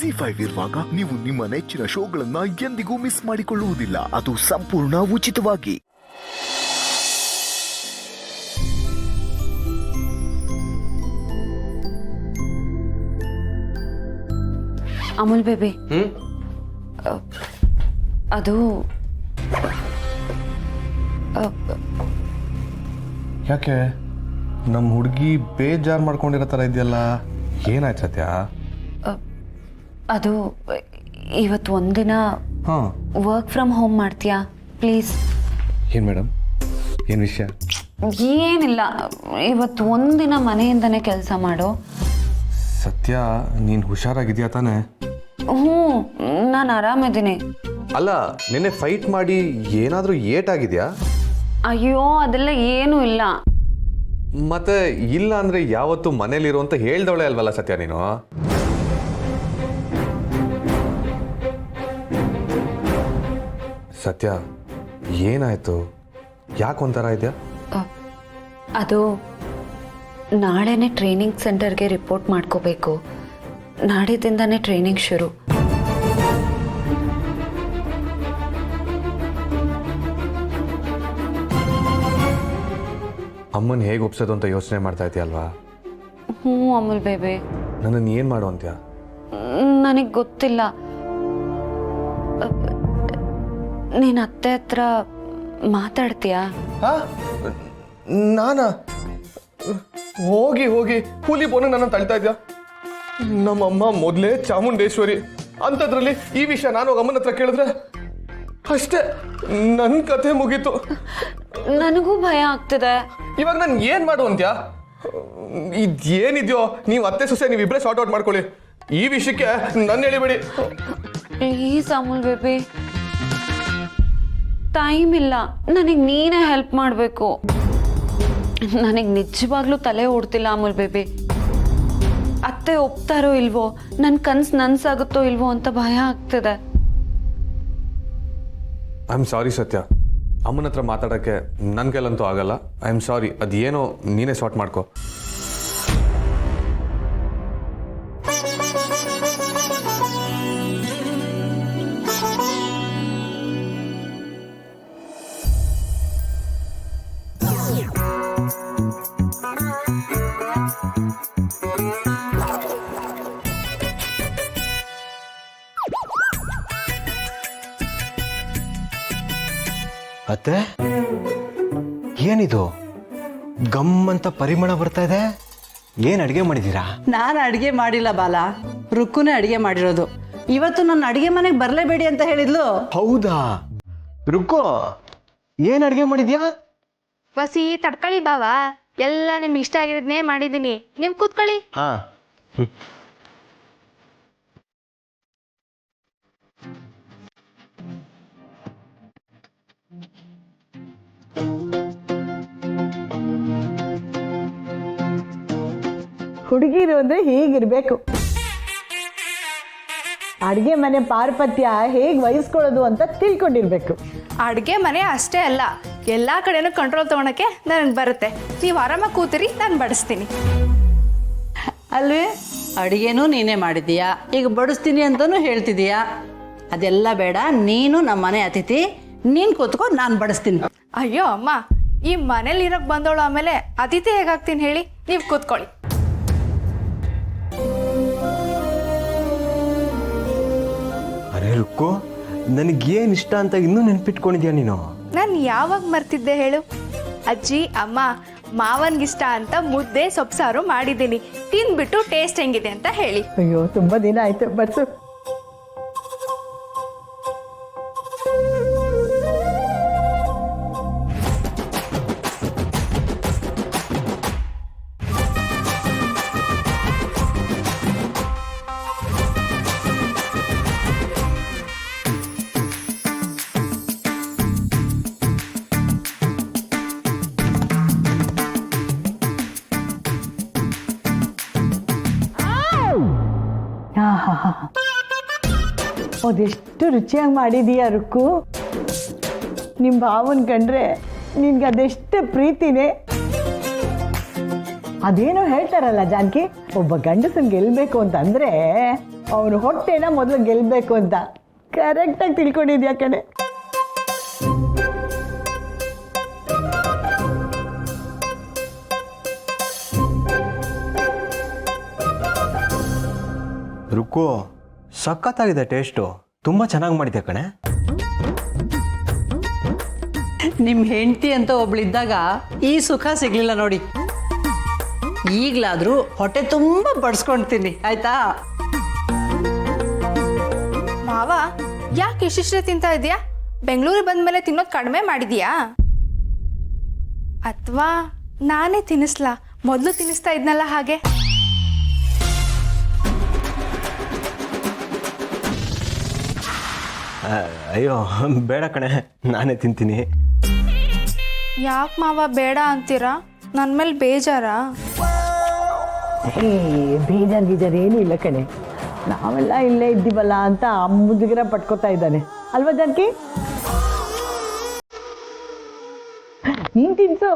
ZEE5 ಇರುವಾಗ ನೀವು ನಿಮ್ಮ ನೆಚ್ಚಿನ ಶೋಗಳನ್ನ ಎಂದಿಗೂ ಮಿಸ್ ಮಾಡಿಕೊಳ್ಳುವುದಿಲ್ಲ. ಅದು ಸಂಪೂರ್ಣ ಉಚಿತವಾಗಿ. ಅಮೂಲ್ ಬೇಬಿ, ಅದು ಯಾಕೆ ನಮ್ಮ ಹುಡುಗಿ ಬೇಜಾರು ಮಾಡ್ಕೊಂಡಿರೋ ಥರ ಇದೆಯಲ್ಲ, ಏನಾಯ್ತು ಸತ್ಯ? ಅದು ಇವತ್ತು ಒಂದಿನ ಹಾಂ, ವರ್ಕ್ ಫ್ರಮ್ ಹೋಮ್ ಮಾಡ್ತೀಯಾ ಪ್ಲೀಸ್? ಏನು ಮೇಡಮ್, ಏನು ವಿಷಯ? ಏನಿಲ್ಲ, ಇವತ್ತು ಒಂದಿನ ಮನೆಯಿಂದನೇ ಕೆಲಸ ಮಾಡು. ಸತ್ಯ, ನೀನು ಹುಷಾರಾಗಿದೆಯಾ ತಾನೇ? ಹ್ಞೂ, ನಾನು ಆರಾಮಿದ್ದೀನಿ. ಅಲ್ಲ, ನಿನ್ನೆ ಫೈಟ್ ಮಾಡಿ ಏನಾದರೂ ಏಟಾಗಿದೆಯಾ? ಅಯ್ಯೋ, ಅದೆಲ್ಲ ಏನೂ ಇಲ್ಲ. ಮತ್ತೆ ಇಲ್ಲ ಅಂದರೆ ಯಾವತ್ತು ಮನೇಲಿರು ಅಂತ ಹೇಳ್ದವಳೆ ಅಲ್ವಲ್ಲ ಸತ್ಯ ನೀನು? ಸತ್ಯ, ಏನಾಯ್ತು? ಯಾಕೊಂಥರ ಇದೆಯಾ? ಅದು ನಾಳೆನೇ ಟ್ರೈನಿಂಗ್ ಸೆಂಟರ್ಗೆ ರಿಪೋರ್ಟ್ ಮಾಡ್ಕೋಬೇಕು. ನಾಡಿದ್ದಿಂದನೇ ಟ್ರೈನಿಂಗ್ ಶುರು. ಅಮ್ಮನ ಹೇಗೆ ಒಪ್ಸೋದು ಅಂತ ಯೋಚನೆ ಮಾಡ್ತಾ ಇದೆಯಲ್ವಾ? ಹ್ಞೂ ಅಮೂಲ್ ಬೇಬಿ, ನನ್ನನ್ನು ಏನು ಮಾಡು ಅಂತ್ಯಾ? ನನಗೆ ಗೊತ್ತಿಲ್ಲ. ನೀನು ಅತ್ತೆ ಹತ್ರ ಮಾತಾಡ್ತೀಯಾ? ನಾನಾ? ಹೋಗಿ ಹೋಗಿ ಕೂಲಿ ಬೋನ ನನ್ನ ತಳ್ತಾ ಇದ್ಯಾ? ನಮ್ಮಮ್ಮ ಮೊದಲೇ ಚಾಮುಂಡೇಶ್ವರಿ ಅಂಥದ್ರಲ್ಲಿ ಈ ವಿಷಯ ನಾನು ಹೋಗಿ ಅಮ್ಮನ ಹತ್ರ ಕೇಳಿದ್ರೆ ಅಷ್ಟೇ, ನನ್ನ ಕಥೆ ಮುಗೀತು. ನನಗೂ ಭಯ ಆಗ್ತಿದೆ. ಇವಾಗ ನಾನು ಏನು ಮಾಡು ಅಂತ್ಯಾ? ಇದೇನಿದೆಯೋ, ನೀವು ಅತ್ತೆ ಸೊಸೆ ನೀವಿಬ್ಬರೇ ಸಾರ್ಟ್ ಔಟ್ ಮಾಡ್ಕೊಳ್ಳಿ. ಈ ವಿಷಯಕ್ಕೆ ನನ್ನ ಹೇಳಿಬೇಡಿ ಪ್ಲೀಸ್ ಅಮೂಲ್ ಬೇಬಿ. ಟೈಮ್ ಇಲ್ಲ, ನನಗೆ ನೀನೇ ಹೆಲ್ಪ್ ಮಾಡಬೇಕು. ನನಗೆ ನಿಜವಾಗ್ಲೂ ತಲೆ ಓಡ್ತಿಲ್ಲ ಅಮೂಲ್ ಬೇಬಿ. ಅತ್ತೆ ಒಪ್ತಾರೋ ಇಲ್ವೋ, ನನ್ನ ಕನ್ಸು ನನ್ಸಾಗುತ್ತೋ ಇಲ್ವೋ ಅಂತ ಭಯ ಆಗ್ತಿದೆ. ಐ ಆಮ್ ಸಾರಿ ಸತ್ಯ, ಅಮ್ಮನ ಹತ್ರ ಮಾತಾಡೋಕ್ಕೆ ನನ್ನ ಕೈಲಂತೂ ಆಗಲ್ಲ. ಐ ಆಮ್ ಸಾರಿ, ಅದೇನೋ ನೀನೇ ಸಾರ್ಟ್ ಮಾಡ್ಕೋ. ಅತ್ತೆ, ಏನಿದು ಗಮ್ಮಂತ ಪರಿಮಳ ಬರ್ತಾ ಇದೆ? ಏನ್ ಅಡಿಗೆ ಮಾಡಿದೀರಾ? ನಾನು ಅಡಿಗೆ ಮಾಡಿಲ್ಲ ಬಾಲ, ರುಕ್ಕುನೇ ಅಡಿಗೆ ಮಾಡಿರೋದು. ಇವತ್ತು ನನ್ನ ಅಡಿಗೆ ಮನೆಗೆ ಬರಲೇಬೇಡಿ ಅಂತ ಹೇಳಿದ್ಲು. ಹೌದಾ? ರುಕ್ಕೋ, ಏನ್ ಅಡಿಗೆ ಮಾಡಿದ್ಯಾ? ಬಸಿ ತಡ್ಕೊಳ್ಳಿ ಬಾವ, ಎಲ್ಲ ನಿಮ್ಗೆ ಇಷ್ಟ ಆಗಿರೋದನ್ನೇ ಮಾಡಿದ್ದೀನಿ. ನೀವು ಕೂತ್ಕೊಳ್ಳಿ. ಹಾ, ಹುಡುಗಿರು ಅಂದ್ರೆ ಹೀಗಿರ್ಬೇಕು. ಅಡಿಗೆ ಮನೆ ಪಾರ್ಪತ್ಯ ಹೇಗೆ ವಹಿಸ್ಕೊಳ್ಳೋದು ಅಂತ ತಿಳ್ಕೊಂಡಿರ್ಬೇಕು. ಅಡುಗೆ ಮನೆ ಅಷ್ಟೇ ಅಲ್ಲ, ಎಲ್ಲ ಕಡೆನೂ ಕಂಟ್ರೋಲ್ ತೊಗೊಳಕ್ಕೆ ನನಗೆ ಬರುತ್ತೆ. ನೀವು ಆರಾಮಾಗಿ ಕೂತಿರಿ, ನಾನು ಬಡಿಸ್ತೀನಿ. ಅಲ್ವೇ, ಅಡಿಗೆನೂ ನೀನೇ ಮಾಡಿದೀಯಾ, ಈಗ ಬಡಿಸ್ತೀನಿ ಅಂತಲೂ ಹೇಳ್ತಿದೀಯಾ. ಅದೆಲ್ಲ ಬೇಡ, ನೀನು ನಮ್ಮ ಮನೆ ಅತಿಥಿ, ನೀನು ಕೂತ್ಕೊ, ನಾನು ಬಡಿಸ್ತೀನಿ. ಅಯ್ಯೋ ಅಮ್ಮ, ಈ ಮನೇಲಿ ಇರೋಕ್ಕೆ ಬಂದವಳು ಆಮೇಲೆ ಅತಿಥಿ ಹೇಗಾಗ್ತೀನಿ ಹೇಳಿ? ನೀವು ಕೂತ್ಕೊಳ್ಳಿ. ಅರೆ ರುಕ್ಕೋ, ನನಗೇನು ಇಷ್ಟ ಅಂತ ಇನ್ನೂ ನೆನ್ಪಿಟ್ಕೊಂಡಿದ್ಯಾ ನೀನು? ನಾನು ಯಾವಾಗ ಮರ್ತಿದ್ದೆ ಹೇಳು? ಅಜ್ಜಿ ಅಮ್ಮ ಮಾವನ್ಗಿಷ್ಟ ಅಂತ ಮುದ್ದೆ ಸೊಪ್ಸಾರು ಮಾಡಿದ್ದೀನಿ, ತಿಂದ್ಬಿಟ್ಟು ಟೇಸ್ಟ್ ಹೆಂಗಿದೆ ಅಂತ ಹೇಳಿ. ಅಯ್ಯೋ, ತುಂಬ ದಿನ ಆಯ್ತು, ಬಡ್ಸು. ಅದೆಷ್ಟು ರುಚಿಯಾಗಿ ಮಾಡಿದೀಯ ರುಕ್ಕು. ನಿಮ್ಮ ಭಾವನ್ ಕಂಡ್ರೆ ನಿನ್ಗೆ ಅದೆಷ್ಟು ಪ್ರೀತಿನೇ. ಅದೇನೋ ಹೇಳ್ತಾರಲ್ಲ ಜಾನಕಿ, ಒಬ್ಬ ಗಂಡಸನ್ ಗೆಲ್ಬೇಕು ಅಂತಂದ್ರೆ ಅವನು ಹೊಟ್ಟೆನ ಮೊದಲು ಗೆಲ್ಲಬೇಕು ಅಂತ ಕರೆಕ್ಟಾಗಿ ತಿಳ್ಕೊಂಡಿದ್ಯಾ ಕಣೆ. ರುಕ್ಕು ಸಖತ್ತಾಗಿದೆ ಟೇಸ್ಟು, ತುಂಬ ಚೆನ್ನಾಗಿ ಮಾಡಿದ್ಯಾ ಕಣೆ. ನಿಮ್ಮ ಹೆಂಡತಿ ಅಂತ ಒಬ್ಳಿದ್ದಾಗ ಈ ಸುಖ ಸಿಗ್ಲಿಲ್ಲ ನೋಡಿ. ಈಗಲಾದರೂ ಹೊಟ್ಟೆ ತುಂಬ ಬಡಿಸ್ಕೊಳ್ತೀನಿ ಆಯ್ತಾ? ಮಾವ ಯಾಕೆ ಇಷ್ಟಿಷ್ಟೇ ತಿಂತಾ ಇದೆಯಾ? ಬೆಂಗಳೂರಿಗೆ ಬಂದ್ಮೇಲೆ ತಿನ್ನೋದು ಕಡಿಮೆ ಮಾಡಿದ್ಯಾ? ಅಥವಾ ನಾನೇ ತಿನ್ನಿಸ್ಲಾ? ಮೊದಲು ತಿನ್ನಿಸ್ತಾ ಇದ್ನಲ್ಲ ಹಾಗೆ. ಅಯ್ಯೋ ಬೇಡ ಕಣೆ, ನಾನೇ ತಿಂತೀನಿ. ಯಾಕೆ ಮಾವ ಬೇಡ ಅಂತೀರಾ? ನನ್ನ ಮೇಲೆ ಬೇಜಾರಾ? ಬೇಜಾರು ಗೀಜಾರು ಏನೂ ಇಲ್ಲ ಕಣೆ. ನಾವೆಲ್ಲ ಇಲ್ಲೇ ಇದ್ದೀವಲ್ಲ ಅಂತ ಮುದುಗಿರ ಪಟ್ಕೋತಾ ಇದ್ದಾನೆ ಅಲ್ವಾ ಜಾನಕಿ? ನೀನು ತಿನ್ಸು.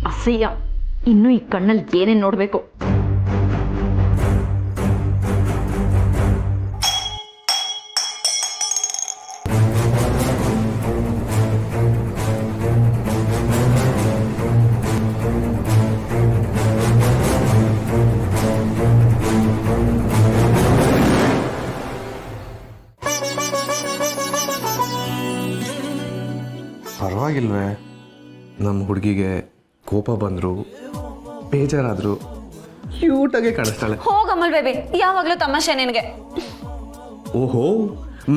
ಅಸಹ್ಯ. ಇನ್ನು ಈ ಕಣ್ಣಲ್ಲಿ ಏನೇನು ನೋಡಬೇಕು. ಪರವಾಗಿಲ್ವೇ? ನಮ್ಮ ಹುಡುಗಿಗೆ ಕೋಪ ಬಂದರು, ಬೇಜಾರಾದ್ರು ಕ್ಯೂಟಾಗೆ ಕಾಣಿಸ್ತಾಳೆ. ಹೋಗಮಲ್ ಬೇಬಿ, ಯಾವಾಗಲೂ ತಮಾಷೆ ನಿನಗೆ. ಓಹೋ,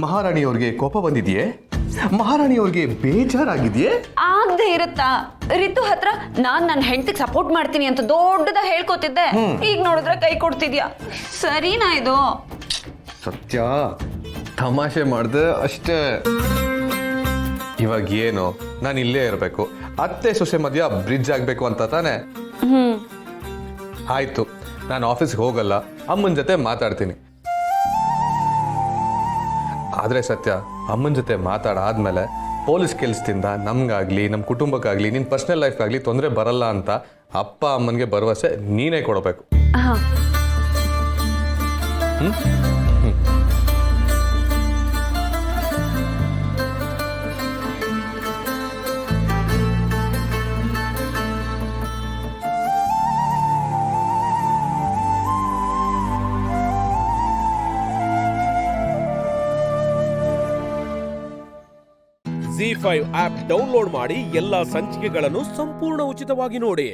ಮಹಾರಾಣಿಯವ್ರಿಗೆ ಕೋಪ ಬಂದಿದೆಯೇ? ಮಹಾರಾಣಿಯವ್ರಿಗೆ ಬೇಜಾರಾಗಿದೆಯೇ? ಆಗದೆ ಇರುತ್ತಾ? ರಿತು ಹತ್ರ ನಾನ್ ನನ್ನ ಹೆಂಡತಿಗೆ ಸಪೋರ್ಟ್ ಮಾಡ್ತೀನಿ ಅಂತ ದೊಡ್ಡದ ಹೇಳ್ಕೊತಿದ್ದೆ. ಈಗ ನೋಡಿದ್ರೆ ಕೈ ಕೊಡ್ತಿದ್ಯಾ? ಸರಿನಾ ಇದು? ಸತ್ಯ, ತಮಾಷೆ ಮಾಡ್ದೆ ಅಷ್ಟೇ. ಇವಾಗ ಏನು, ನಾನು ಇಲ್ಲೇ ಇರಬೇಕು, ಅತ್ತೆ ಸೊಸೆ ಮಧ್ಯ ಬ್ರಿಡ್ಜ್ ಆಗಬೇಕು ಅಂತ ತಾನೆ? ಆಯ್ತು, ನಾನು ಆಫೀಸ್ಗೆ ಹೋಗಲ್ಲ, ಅಮ್ಮನ ಜೊತೆ ಮಾತಾಡ್ತೀನಿ. ಆದರೆ ಸತ್ಯ, ಅಮ್ಮನ ಜೊತೆ ಮಾತಾಡಾದ್ಮೇಲೆ ಪೊಲೀಸ್ ಕೆಲಸದಿಂದ ನಮ್ಗಾಗ್ಲಿ ನಮ್ಮ ಕುಟುಂಬಕ್ಕಾಗ್ಲಿ ನಿನ್ನ ಪರ್ಸನಲ್ ಲೈಫ್ಗಾಗ್ಲಿ ತೊಂದರೆ ಬರಲ್ಲ ಅಂತ ಅಪ್ಪ ಅಮ್ಮನಿಗೆ ಭರವಸೆ ನೀನೇ ಕೊಡಬೇಕು. ZEE5 ಆಪ್ ಡೌನ್ಲೋಡ್ ಮಾಡಿ ಎಲ್ಲಾ ಸಂಚಿಕೆಗಳನ್ನು ಸಂಪೂರ್ಣ ಉಚಿತವಾಗಿ ನೋಡಿ.